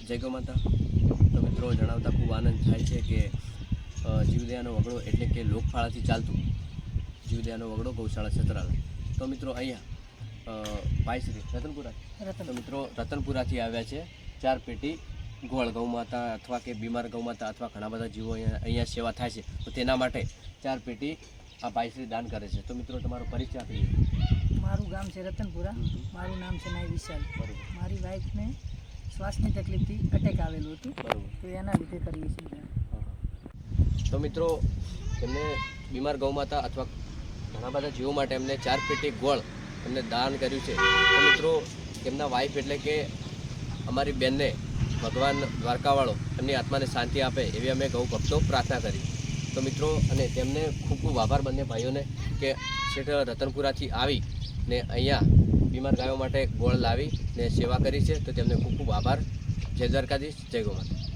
જય ગૌ માતા। તો મિત્રો જણાવતા ખૂબ આનંદ થાય છે કે જીવદયાનો વગડો એટલે કે લોકફાળાથી ચાલતું જીવદયાનો વગડો ગૌશાળા છત્રાલય। તો મિત્રો અહીંયા ભાઈશ્રી રતનપુરા તો મિત્રો રતનપુરાથી આવ્યા છે 4 પેટી ગોળ ગૌ માતા અથવા કે બીમાર ગૌ માતા અથવા ઘણા બધા જીવો અહીંયા સેવા થાય છે, તો તેના માટે 4 પેટી આ ભાઈશ્રી દાન કરે છે। તો મિત્રો તમારો પરિચય આપી દો। મારું ગામ છે રતનપુરા, મારું નામ છે નાઈ વિશાલ। મારી વાઈફને શ્વાસની તકલીફથી અટેક આવેલું હતું, તો એના લીધે કરીએ છીએ। તો મિત્રો એમને બીમાર ગૌ માતા અથવા ઘણા બધા જીવો માટે એમને 4 પેટી ગોળ એમને દાન કર્યું છે। તો મિત્રો એમના વાઈફ એટલે કે અમારી બેનને ભગવાન દ્વારકાવાળો એમની આત્માને શાંતિ આપે એવી અમે ગૌ ભક્તો પ્રાર્થના કરી। તો મિત્રો અને તેમને ખૂબ ખૂબ આભાર બંને ભાઈઓને કે શેઠ રતનપુરાથી આવી ને અહીંયા બીમાર ગાયો માટે ગોળ લાવી ને સેવા કરી છે, તો તેમને ખૂબ ખૂબ આભાર। જય દ્વારકાધીશ, જય ગૌ માતા।